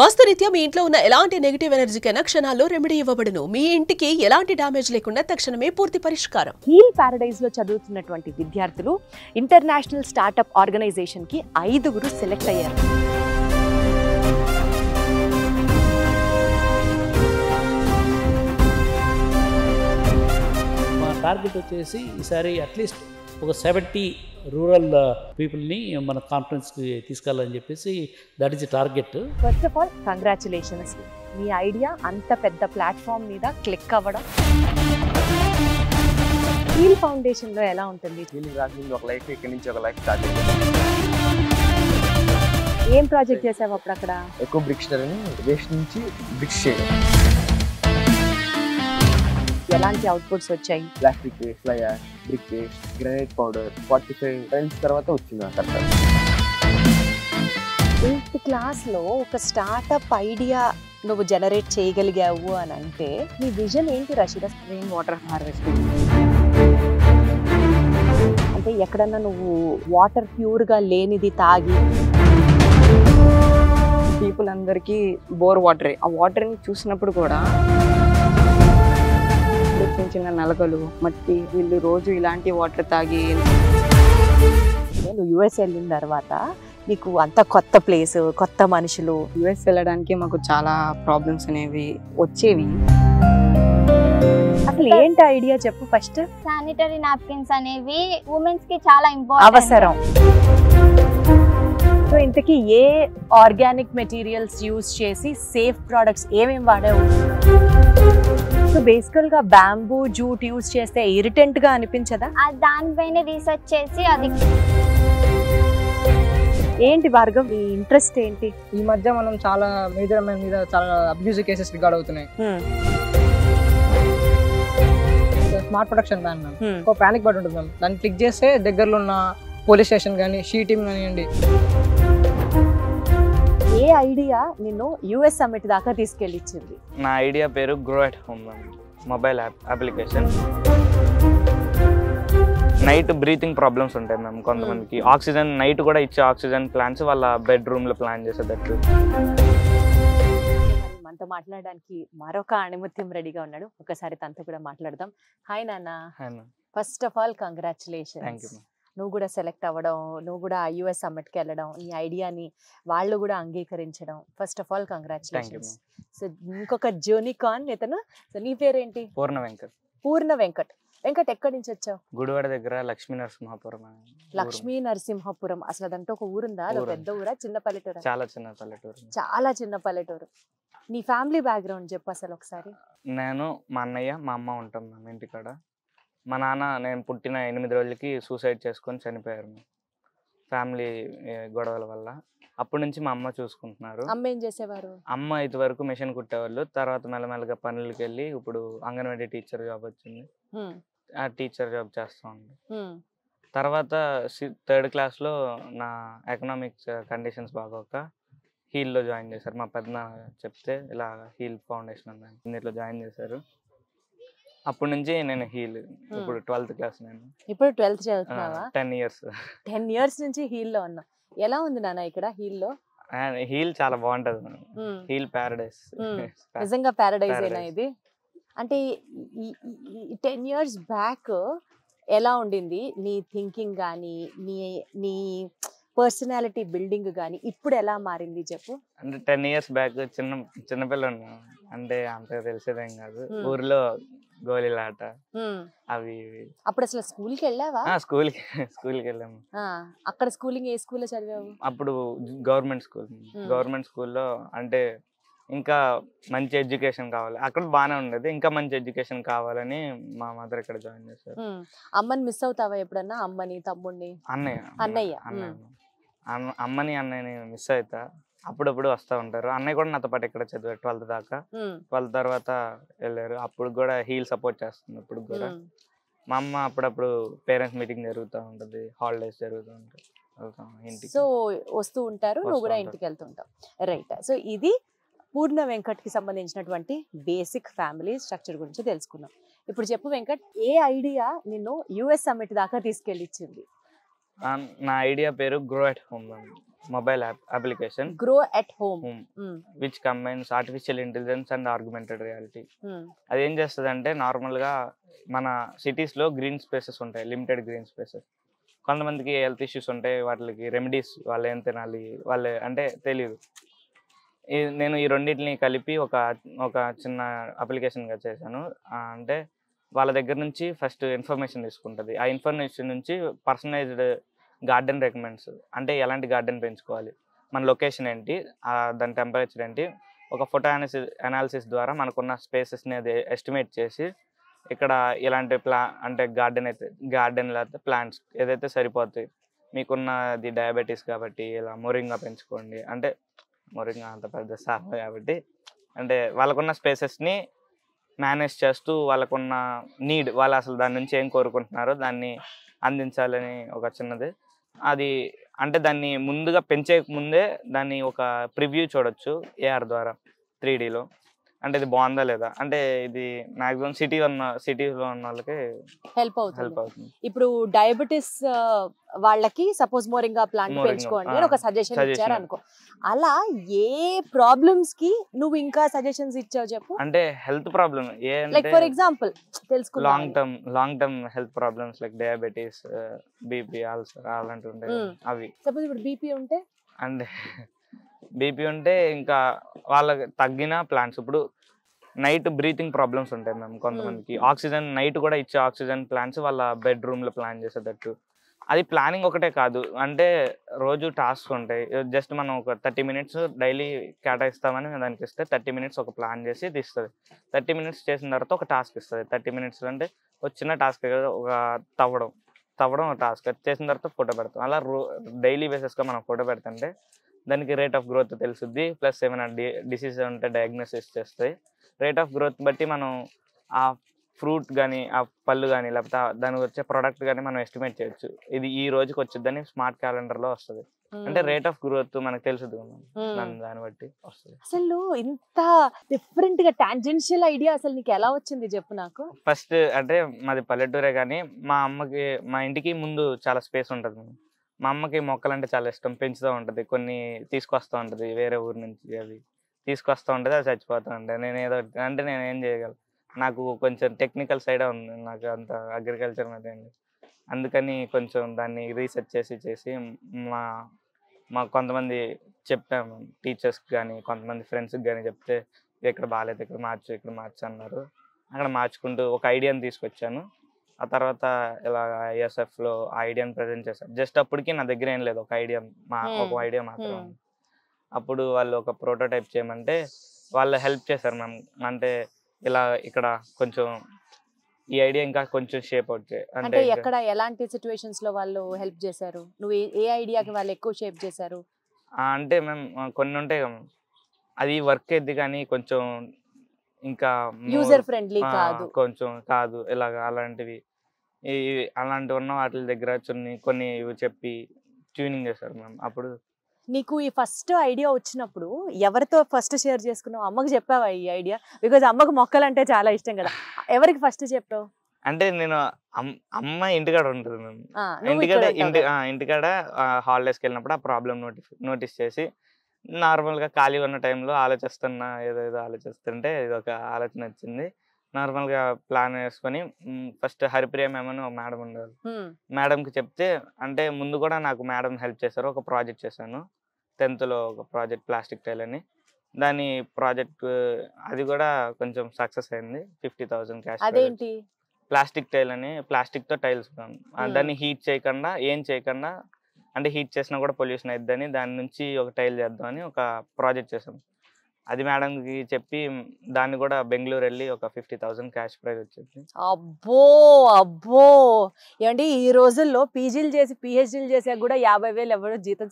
వాస్తురీత్యా మీ ఇంట్లో ఉన్న ఎలాంటి నెగటివ్ ఎనర్జీకైనా క్షణాల్లో రెమెడీ ఇవ్వబడును. మీ ఇంటికి ఎలాంటి డ్యామేజ్ లేకుండా తక్షణమే పూర్తి పరిష్కారం. హీల్ పారడైజ్ లో చదువుతున్నటువంటి విద్యార్థులు ఇంటర్నేషనల్ స్టార్టప్ ఆర్గనైజేషన్ కి 5గురు సెలెక్ట్ అయ్యారు. మా టార్గెట్ వచ్చేసి ఈసారి అట్లీస్ట్ ఒక 70 రూరల్ పీపుల్ని మన కాన్ఫరెన్స్కి తీసుకెళ్ళాలని చెప్పేసి that is target. First of all congratulations. Me idea అంత పెద్ద ప్లాట్ఫామ్ మీద క్లిక్ అవ్వడం. హీల్ ఫౌండేషన్ లో ఎలా ఉంటుంది? ఒక లైఫ్ ఇక్కడి నుంచి ఒక లైఫ్ స్టార్ట్ అయింది. ఏం ప్రాజెక్ట్ చేసావు అప్పుడు అక్కడ? ఎక్కువ బ్రిక్స్ వేస్ట్ నుంచి బ్రిక్స్ చేయడం. ఎలాంటి అవుట్పుట్స్ వచ్చాయి? Plastic waste, fly ash, brick waste, granite powder 45 times తర్వాత వచ్చింది అక్కడ. 8th క్లాస్ లో ఒక స్టార్టప్ ఐడియా నువ్వు జనరేట్ చేయగలిగావు అని అంటే నీ విజన్ ఏంటి రషీద? రెయిన్ వాటర్ హార్వెస్టింగ్ అంటే ఎక్కడన్నా నువ్వు వాటర్ ప్యూర్ గా లేనిది తాగి పీపుల్ అందరికీ బోర్ వాటరే. ఆ వాటర్ని చూసినప్పుడు కూడా చిన్న చిన్న నలకలు, మట్టి, వీళ్ళు రోజు ఇలాంటి వాటర్ తాగి. నేను యుఎస్ వెళ్ళిన తర్వాత నీకు అంత కొత్త ప్లేస్, కొత్త మనుషులు. యుఎస్ వెళ్ళడానికి మాకు చాలా ప్రాబ్లమ్స్ అనేవి వచ్చేవి. అసలు ఏంటి ఐడియా చెప్పు ఫస్ట్. శానిటరీ నాప్కిన్స్ అనేవి ఉమెన్స్ కి చాలా ఇంపార్టెంట్, అవసరం. సో ఇంతకీ ఏ ఆర్గానిక్ మెటీరియల్స్ యూజ్ చేసి సేఫ్ ప్రొడక్ట్స్ ఏమేమి వాడావు? సో బేసికల్ గా బ్యాంబూ జూట్ యూజ్ చేస్తే ఇరిటెంట్ గా అనిపించదా? దానిపైన రీసెర్చ్ చేసి అది. ఏంటి భార్గవ్ ఈ ఇంట్రెస్ట్ ఏంటి? ఈ మధ్య మనం చాలా మేజర్ మ్యాన్ మీద చాలా అబ్యూజివ్ కేసెస్ రికార్డ్ అవుతున్నాయి. Smart production ban ma'am. ఒక పానిక్ బటన్ ఉంటుంది మ్యామ్, దాన్ని క్లిక్ చేస్తే దగ్గరలో ఉన్న పోలీస్ స్టేషన్ కానీ షీ టీమ్ కానివ్వండి. ఏ ఐడియా నిన్ను యుఎస్ సమ్మిట్ దాకా తీసుకెళ్ళిచ్చింది? నా ఐడియా పేరు grow at home mobile application. Night breathing problems ఉంటాయి మ్యామ్ కొంతమందికి. ఆక్సిజన్ నైట్ కూడా ఇచ్చే ఆక్సిజన్ ప్లాంట్స్ వాళ్ళ బెడ్రూమ్లో ప్లాన్ చేసేటట్టు. మనతో మాట్లాడడానికి మరొక అణిముత్యం రెడీగా ఉన్నాడు. ఒకసారి తనతో కూడా మాట్లాడదాం. హాయ్ నాన్న. First of all congratulations. నువ్వు కూడా సెలెక్ట్ అవ్వడం, నువ్వు కూడా యుఎస్ సమ్మిట్కి వెళ్ళడం, ఈ ఐడియాని వాళ్ళు కూడా అంగీకరించడం, first of all congratulations. So ఇంకొక జూనికాన్ ఇతను. సో నీ పేరేంటి? పూర్ణ వెంకట్. పూర్ణ వెంకట్. వెంకట్ ఎక్కడి నుంచి వచ్చావు? గుడివాడ దగ్గర లక్ష్మీ నరసింహాపురం. లక్ష్మీ నరసింహాపురం. అసలు అదంటే ఒక ఊరుందా? అది పెద్ద ఊరా, చిన్న పల్లెటూరు? చాలా చిన్న పల్లెటూరు. చాలా చిన్న పల్లెటూరు. నీ ఫ్యామిలీ బ్యాక్గ్రౌండ్ చెప్పు అసలు ఒకసారి. నేను, మా అన్నయ్య, మా అమ్మ ఉంటాం మేము ఇంటికాడ. మా నాన్న నేను పుట్టిన 8 రోజులకి సూసైడ్ చేసుకొని చనిపోయారు ఫ్యామిలీ గొడవల వల్ల. అప్పటి నుంచి మా అమ్మ చూసుకుంటున్నారు. అమ్మ ఏం చేసేవారు? అమ్మ ఇది వరకు మిషన్ కుట్టేవాళ్ళు. తర్వాత మెల్లమెల్లగా పనులకి వెళ్ళి ఇప్పుడు అంగన్వాడీ టీచర్ జాబ్ వచ్చింది. ఆ టీచర్ జాబ్ చేస్తా ఉంది. తర్వాత 3rd క్లాస్లో నా ఎకనామిక్స్ కండిషన్స్ బాగోక హీల్లో జాయిన్ చేశారు. మా పెద్దన చెప్తే ఇలా హీల్ ఫౌండేషన్ ఉందని దీంట్లో జాయిన్ చేశారు. అప్పటి నుంచి నేను హీల్. ఇప్పుడు 12th క్లాస్. నేను ఇప్పుడు 12th చదువుతున్నావా? 10 years. 10 years నుంచి హీల్లో ఉన్నా. ఎలా ఉంది నాన్న ఇక్కడ హీల్లో? హీల్ చాలా బాగుంటది. Heal Paradise. నిజంగా ప్యారడైజ్ అయినా ఇది. అంటే 10 years బ్యాక్ ఎలా ఉండింది నీ థింకింగ్ కానీ, నీ పర్సనాలిటీ బిల్డింగ్ కానీ ఇప్పుడు ఎలా మారింది చెప్పు? అంటే 10 years బ్యాక్ చిన్నపిల్ల అంటే అంత తెలిసేదేం కాదు. ఊర్లో గోళీలాట అవి. అప్పుడు అసలు స్కూల్కి వెళ్ళావా? స్కూల్కి వెళ్ళాము. అక్కడ స్కూలింగ్ ఏ స్కూల్లో చదివావు? అప్పుడు గవర్నమెంట్ స్కూల్. గవర్నమెంట్ స్కూల్లో అంటే ఇంకా మంచి ఎడ్యుకేషన్ కావాలి. అక్కడ బాగానే ఉండేది. ఇంకా మంచి ఎడ్యుకేషన్ కావాలని మా మదర్ ఇక్కడ జాయిన్ చేశారు. అమ్మని మిస్ అవుతావా ఎప్పుడన్నా? అమ్మని, తమ్ముడిని? అన్నయ్య. అమ్మని అన్నయ్యని మిస్ అవుతా. అప్పుడప్పుడు వస్తూ ఉంటారు. అన్నయ్య కూడా నాతో పాటు ఇక్కడ చదివారు 12th దాకా. 12th తర్వాత వెళ్ళారు. అప్పుడు కూడా హీల్ సపోర్ట్ చేస్తుంది. ఇప్పుడు కూడా మా అమ్మ అప్పుడప్పుడు పేరెంట్స్ మీటింగ్ జరుగుతూ ఉంటుంది, హాలిడేస్ జరుగుతూ ఉంటాయి, ఇంటికి సో వస్తూ ఉంటారు. నువ్వు కూడా ఇంటికి వెళ్తుంటావు. రైట్. సో ఇది పూర్ణ వెంకట్కి సంబంధించినటువంటి బేసిక్ ఫ్యామిలీ స్ట్రక్చర్ గురించి తెలుసుకున్నాం. ఇప్పుడు చెప్పు వెంకట్, ఏ ఐడియా నిన్ను యుఎస్ సమ్మిట్ దాకా తీసుకెళ్ళిచ్చింది? నా ఐడియా పేరు grow at home mobile application. Grow at home which combines artificial intelligence and augmented reality. అది ఏం చేస్తుంది అంటే నార్మల్గా మన సిటీస్లో గ్రీన్ స్పేసెస్ ఉంటాయి, లిమిటెడ్ గ్రీన్ స్పేసెస్. కొంతమందికి హెల్త్ ఇష్యూస్ ఉంటాయి, వాటికి రెమెడీస్ వాళ్ళు ఏం తినాలి వాళ్ళే అంటే తెలియదు. నేను ఈ రెండింటిని కలిపి ఒక చిన్న అప్లికేషన్గా చేశాను. అంటే వాళ్ళ దగ్గర నుంచి ఫస్ట్ ఇన్ఫర్మేషన్ తీసుకుంటుంది. ఆ ఇన్ఫర్మేషన్ నుంచి పర్సనలైజ్డ్ గార్డెన్ రికమెండ్స్, అంటే ఎలాంటి గార్డెన్ పెంచుకోవాలి, మన లొకేషన్ ఏంటి, దాని టెంపరేచర్ ఏంటి, ఒక ఫోటో అనాలిసిస్ ద్వారా మనకున్న స్పేసెస్ని అది ఎస్టిమేట్ చేసి ఇక్కడ ఇలాంటి అంటే గార్డెన్ లేకపోతే ప్లాంట్స్ ఏదైతే సరిపోతాయి, మీకున్నది డయాబెటీస్ కాబట్టి ఇలా మొరింగా పెంచుకోండి, అంటే మొరింగా అంత పెద్ద సాగు కాబట్టి అంటే వాళ్ళకున్న స్పేసెస్ని మేనేజ్ చేస్తూ వాళ్ళకున్న నీడ్, వాళ్ళు అసలు దాని నుంచి ఏం కోరుకుంటున్నారో దాన్ని అందించాలని ఒక చిన్నది. అది అంటే దాన్ని ముందుగా పెంచే ముందే దాన్ని ఒక ప్రివ్యూ చూడొచ్చు ఏఆర్ ద్వారా 3Dలో. అంటే ఇది బాగుందా లేదా, అంటే ఇది మాక్సిమం సిటీలో ఉన్న వాళ్ళకి హెల్ప్ అవుతుంది. ఇప్పుడు డయాబెటిస్ వాళ్ళకి సపోజ్ మోరింగా ప్లాంట్ పెంచుకోండి అని ఒక సజెషన్ ఇచ్చారు అనుకో, అలా ఏ ప్రాబ్లమ్స్ కి నువ్వు ఇంకా సజెషన్స్ ఇచ్చావు చెప్పు. అంటే health problem like for example తెలుసుకుందాం, long term health problems like diabetes, BP, ulcer అలాంటివి ఉంటాయి అవి. సపోజ్ ఇప్పుడు బీపీ ఉంటే ఇంకా వాళ్ళకి తగ్గిన ప్లాంట్స్, ఇప్పుడు నైట్ బ్రీతింగ్ ప్రాబ్లమ్స్ ఉంటాయి మ్యామ్ కొంతమందికి, ఆక్సిజన్ నైట్ కూడా ఇచ్చే ఆక్సిజన్ ప్లాంట్స్ వాళ్ళ బెడ్రూమ్లో ప్లాన్ చేసేటట్టు. అది ప్లానింగ్ ఒకటే కాదు, అంటే రోజు టాస్క్ ఉంటాయి. జస్ట్ మనం ఒక 30 minutes డైలీ కేటాయిస్తామని దానికి ఇస్తే 30 minutes ఒక ప్లాన్ చేసి తీస్తుంది. 30 minutes చేసిన తర్వాత ఒక టాస్క్ ఇస్తుంది. 30 minutes అంటే ఒక చిన్న టాస్క్, ఒక తవ్వడం ఒక టాస్క్ చేసిన తర్వాత ఫోటో పెడతాం. అలా డైలీ బేసిస్గా మనం ఫోటో పెడుతుంటే దానికి రేట్ ఆఫ్ గ్రోత్ తెలుస్తుంది, ప్లస్ ఏమైనా డిసీజ్ ఉంటే డయాగ్నోసిస్ చేస్తాయి. రేట్ ఆఫ్ గ్రోత్ బట్టి మనం ఆ ఫ్రూట్ కానీ ఆ పళ్ళు కానీ లేకపోతే దానికి వచ్చే ప్రోడక్ట్ కానీ మనం ఎస్టిమేట్ చేయొచ్చు. ఇది ఈ రోజుకి వచ్చిందని స్మార్ట్ క్యాలెండర్లో వస్తుంది. అంటే రేట్ ఆఫ్ గ్రోత్ మనకు తెలుస్తుంది, దాన్ని బట్టి వస్తుంది. అసలు ఇంత డిఫరెంట్ గా టాంజెన్షియల్ ఐడియా అసలు నీకు ఎలా వచ్చింది చెప్పు నాకు. ఫస్ట్ అంటే మాది పల్లెటూరే, కానీ మా ఇంటికి ముందు చాలా స్పేస్ ఉంటుంది. మా అమ్మకి మొక్కలంటే చాలా ఇష్టం, పెంచుతూ ఉంటుంది, కొన్ని తీసుకొస్తూ ఉంటుంది వేరే ఊరు నుంచి, అవి తీసుకొస్తూ ఉంటుంది, అది చచ్చిపోతూ ఉంటుంది. నేను ఏం చేయగలను, నాకు కొంచెం టెక్నికల్ సైడే ఉంది, నాకు అంత అగ్రికల్చర్ మీద అండి. అందుకని కొంచెం దాన్ని రీసెర్చ్ చేసి మా కొంతమంది చెప్పాము, టీచర్స్కి కానీ కొంతమంది ఫ్రెండ్స్కి కానీ చెప్తే ఇక్కడ బాగాలేదు, ఇక్కడ మార్చు అన్నారు. అక్కడ మార్చుకుంటూ ఒక ఐడియాని తీసుకొచ్చాను. ఆ తర్వాత ఇలా ఐఎస్ఎఫ్లో ఆ ఐడియాని ప్రజెంట్ చేశాను. జస్ట్ అప్పటికి నా దగ్గర ఏం లేదు, ఒక ఐడియా మాత్రం. అప్పుడు వాళ్ళు ఒక ప్రోటోటైప్ చేయమంటే వాళ్ళు హెల్ప్ చేశారు మ్యామ్. అంటే ఇలా ఇక్కడ కొంచెం ఈ ఐడియా ఇంకా కొంచెం షేప్ అవుతాయి. అంటే ఎక్కడ ఎలాంటి సిచ్యువేషన్స్ లో వాళ్ళు హెల్ప్ చేశారు, నువ్వు ఏ ఐడియాకి వాళ్ళు ఎక్కువ షేప్ చేశారు? అంటే మేము కొన్ని ఉంటాయి కదా, అది వర్క్ అయింది కానీ కొంచెం ఇంకా యూజర్ ఫ్రెండ్లీ కొంచెం కాదు ఇలాగ అలాంటివి ఉన్న వాటి దగ్గర కొన్ని చెప్పి ట్యూనింగ్ చేశారు మ్యామ్. అప్పుడు నీకు ఈ ఫస్ట్ ఐడియా వచ్చినప్పుడు ఎవరితో ఫస్ట్ షేర్ చేసుకున్నావు? అమ్మకి చెప్పావా ఈ ఐడియా? బికాజ్ అమ్మకు మొక్కలు అంటే చాలా ఇష్టం కదా. ఎవరికి ఫస్ట్ చెప్పావు? అంటే నేను అమ్మ ఇంటికాడ ఉంటుంది మ్యామ్. ఇంటికాడ హాలిడేస్కి వెళ్ళినప్పుడు ఆ ప్రాబ్లం నోటీస్ చేసి నార్మల్గా ఖాళీగా ఉన్న టైంలో ఏదో ఆలోచిస్తుంటే ఇది ఒక ఆలోచన వచ్చింది. నార్మల్గా ప్లాన్ వేసుకొని ఫస్ట్ హరిప్రియ మ్యామ్ అని ఒక మేడం ఉండేవాళ్ళు, మేడంకి చెప్తే అంటే ముందు కూడా నాకు మేడం హెల్ప్ చేశారు. ఒక ప్రాజెక్ట్ చేశాను 10th ఒక ప్రాజెక్ట్ ప్లాస్టిక్ టైల్ అని. దాని ప్రాజెక్ట్ అది కూడా కొంచెం సక్సెస్ అయింది. 50,000 క్యాష్. అదేంటి ప్లాస్టిక్ టైల్ అని, ప్లాస్టిక్తో టైల్స్ దాన్ని హీట్ చేయకుండా అంటే హీట్ చేసినా కూడా పొల్యూషన్ అయిద్దని దాని నుంచి ఒక టైల్ చేద్దామని ఒక ప్రాజెక్ట్ చేసాం. అది మేడంకి చెప్పి దాన్ని కూడా బెంగళూరు వెళ్ళి ఒక 50,000 క్యాష్ ప్రైజ్ వచ్చింది. అబ్బో ఏమండి ఈ రోజుల్లో పీజీలు చేసి పిహెచ్డీలు చేసాక కూడా 50,000 ఎవరు జీతం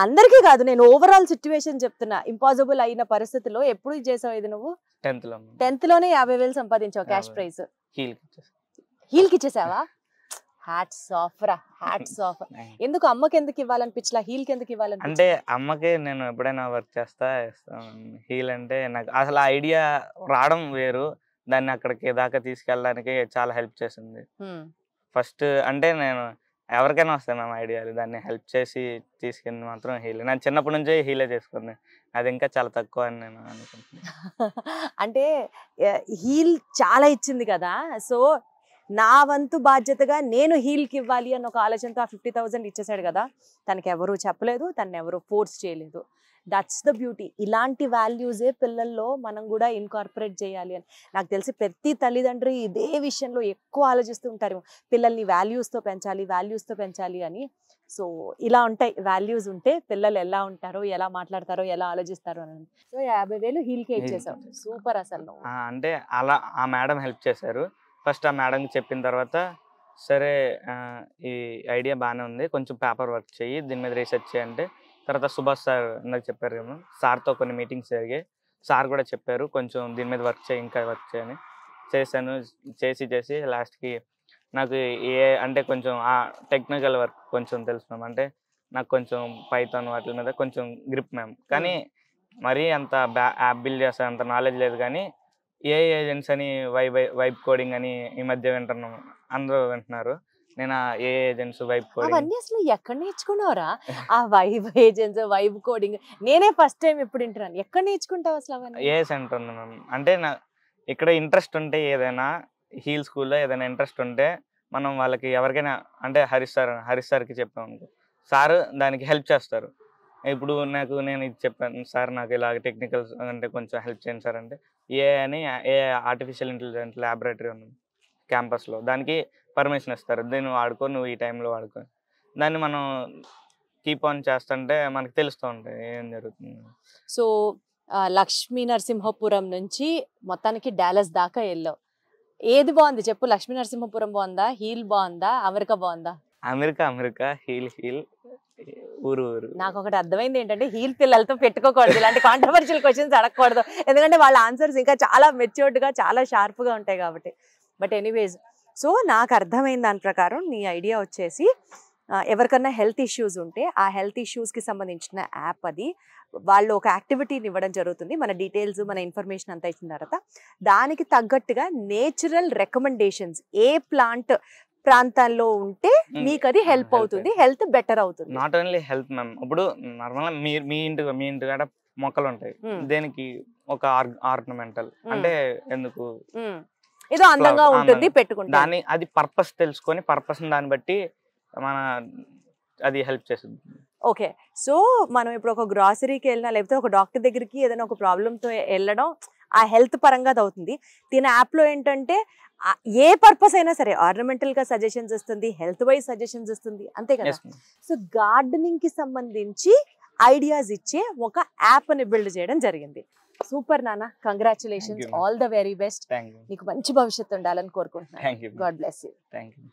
అందరికీ కాదు, నేను ఓవరాల్ సిచ్యువేషన్ చెప్తున్నా. ఇంపాసిబుల్ అయిన పరిస్థితుల్లో ఎప్పుడు చేసావు ఇది నువ్వు? 10th లోనే 50,000 సంపాదించావు క్యాష్ ప్రైజ్. హీల్కి ఇచ్చేసావా? హ్యాట్స్ ఆఫ్ రా, హ్యాట్స్ ఆఫ్. ఎందుకు అమ్మకి ఎందుకు ఇవ్వాలనిపించలా, హీల్కి ఎందుకు ఇవ్వాలని? అంటే అమ్మకి నేను ఎప్పుడైనా వర్క్ చేస్తాను. హీల్ అంటే నాకు అసలు ఐడియా రావడం వేరు, దాన్ని అక్కడికి దాకా తీసుకెళ్ళడానికి చాలా హెల్ప్ చేసింది. ఫస్ట్ అంటే నేను ఎవరికైనా వస్తాయి మ్యామ్ ఐడియాలు, దాన్ని హెల్ప్ చేసి తీసుకెళ్ళి మాత్రం హీల్. నేను చిన్నప్పటి నుంచే హీలే చేసుకుంది, అది ఇంకా చాలా తక్కువ అని నేను అనుకుంటున్నాను. అంటే హీల్ చాలా ఇచ్చింది కదా, సో నా వంతు బాధ్యతగా నేను హీల్కి ఇవ్వాలి అన్న ఒక ఆలోచనతో ఆ 50,000 ఇచ్చేసాడు కదా. తనకి ఎవరు చెప్పలేదు, తను ఎవరు ఫోర్స్ చేయలేదు. That's the beauty. ఇలాంటి వాల్యూసే పిల్లల్లో మనం కూడా ఇన్కార్పొరేట్ చేయాలి అని నాకు తెలిసి ప్రతి తల్లిదండ్రి ఇదే విషయంలో ఎక్కువ ఆలోచిస్తూ ఉంటారు, పిల్లల్ని వాల్యూస్తో పెంచాలి అని. సో ఇలా ఉంటాయి వాల్యూస్ ఉంటే పిల్లలు ఎలా ఉంటారో, ఎలా మాట్లాడతారో, ఎలా ఆలోచిస్తారో అని. సో 50,000 హీల్కే ఇచ్చేసావు, సూపర్ అసలు నువ్వు. అంటే అలా ఆ మేడం హెల్ప్ చేశారు. ఫస్ట్ ఆ మేడంకి చెప్పిన తర్వాత సరే ఈ ఐడియా బాగానే ఉంది, కొంచెం పేపర్ వర్క్ చేయి, దీని మీద రీసెర్చ్ చేయంటే, తర్వాత సుభాష్ సార్ నాకు చెప్పారు కదా, సార్తో కొన్ని మీటింగ్స్ జరిగాయి. సార్ కూడా చెప్పారు కొంచెం దీని మీద వర్క్ చేయి, ఇంకా వర్క్ చేయని. చేశాను. చేసి లాస్ట్కి నాకు అంటే కొంచెం ఆ టెక్నికల్ వర్క్ కొంచెం తెలుసు మ్యామ్. అంటే నాకు కొంచెం పైథాన్ వాటి మీద కొంచెం గ్రిప్ మ్యామ్, కానీ మరీ అంత యాప్ బిల్డ్ చేస్తే అంత నాలెడ్జ్ లేదు. కానీ ఏఐ ఏజెంట్స్ అని వైబ్ కోడింగ్ అని ఈ మధ్య వింటున్నాం, అందరూ వింటున్నారు. నేను ఆ ఏఐ ఏజెంట్స్ వైబ్ కోడింగ్ అవన్నీ అసలు ఎక్కడ నేర్చుకున్నావురా? ఆ వైబ్ ఏజెంట్స్, వైబ్ కోడింగ్ నేనే ఫస్ట్ టైం ఇప్పుడు వింటున్నాను. ఎక్కడ నేర్చుకుంటావు అసలు అవన్నీ? ఏఐ సెంటర్ ఉంది మ్యామ్. అంటే ఇక్కడ ఇంట్రెస్ట్ ఉంటే, ఏదైనా హీల్ స్కూల్లో ఏదైనా ఇంట్రెస్ట్ ఉంటే మనం వాళ్ళకి ఎవరికైనా, అంటే హరీష్ సార్కి చెప్పామనుకో, సార్ దానికి హెల్ప్ చేస్తారు. ఇప్పుడు నేను ఇది చెప్పాను సార్, నాకు ఇలాగ టెక్నికల్ అంటే కొంచెం హెల్ప్ చేయండి సార్ అంటే, ఏఐ ఆర్టిఫిషియల్ ఇంటెలిజెన్స్ ల్యాబొరేటరీ ఉంది క్యాంపస్లో, దానికి పర్మిషన్ ఇస్తారు, దీన్ని వాడుకో, నువ్వు ఈ టైంలో వాడుకో. దాన్ని మనం కీప్ ఆన్ చేస్తుంటే మనకు తెలుస్తూ ఉంటాయి ఏం జరుగుతుంది. సో లక్ష్మీ నరసింహపురం నుంచి మొత్తానికి డాలస్ దాకా వెళ్ళావు. ఏది బాగుంది చెప్పు? లక్ష్మీ నరసింహపురం బాగుందా, హీల్ బాగుందా, అమెరికా బాగుందా? అమెరికా, హీల్ ఊరు. నాకు ఒకటి అర్థమైంది ఏంటంటే, హీల్ పిల్లలతో పెట్టుకోకూడదు, ఇలాంటి కాంట్రవర్షియల్ క్వశ్చన్స్ అడగకూడదు, ఎందుకంటే వాళ్ళ ఆన్సర్స్ ఇంకా చాలా మెచ్యూర్డ్గా, చాలా షార్ప్గా ఉంటాయి కాబట్టి. బట్ ఎనీవేస్, సో నాకు అర్థమైంది దాని ప్రకారం నీ ఐడియా వచ్చేసి, ఎవరికన్నా హెల్త్ ఇష్యూస్ ఉంటే ఆ హెల్త్ ఇష్యూస్కి సంబంధించిన యాప్, అది వాళ్ళు ఒక యాక్టివిటీని ఇవ్వడం జరుగుతుంది. మన డీటెయిల్స్, మన ఇన్ఫర్మేషన్ అంతా ఇచ్చిన తర్వాత దానికి తగ్గట్టుగా నేచురల్ రికమెండేషన్స్ ఏ ప్లాంట్ ప్రాంతాల్లో ఉంటే మీకు అది హెల్ప్ అవుతుంది, హెల్త్ బెటర్ అవుతుంది. నాట్ ఓన్లీ హెల్త్ మ్యామ్, ఇప్పుడు నార్మల్గా మీ ఇంటి కాడ మొక్కలు ఉంటాయి, దేనికి ఒక ఆర్నమెంటల్, అంటే ఎందుకు ఏదో అందంగా ఉంటుంది పెట్టుకుంటే, దాన్ని అది పర్పస్ తెలుసుకొని పర్పస్ దాన్ని బట్టి మన అది హెల్ప్ చేస్తుంది. ఓకే, సో మనం ఇప్పుడు ఒక గ్రాసరీకి వెళ్ళినా, లేకపోతే ఒక డాక్టర్ దగ్గరికి ఏదైనా ఒక ప్రాబ్లంతో వెళ్ళడం, ఆ హెల్త్ పరంగా అది అవుతుంది. దీని యాప్లో ఏంటంటే ఏ పర్పస్ అయినా సరే ఆర్నమెంటల్గా సజెషన్స్ ఇస్తుంది, హెల్త్ వైజ్ సజెషన్స్ ఇస్తుంది, అంతే కదా. సో గార్డెనింగ్కి సంబంధించి ఐడియాస్ ఇచ్చే ఒక యాప్ని బిల్డ్ చేయడం జరిగింది. సూపర్ నాన్న, congratulations, all the very best. నీకు మంచి భవిష్యత్తు ఉండాలని కోరుకుంటున్నాను. Thank you. God bless you. Thank you.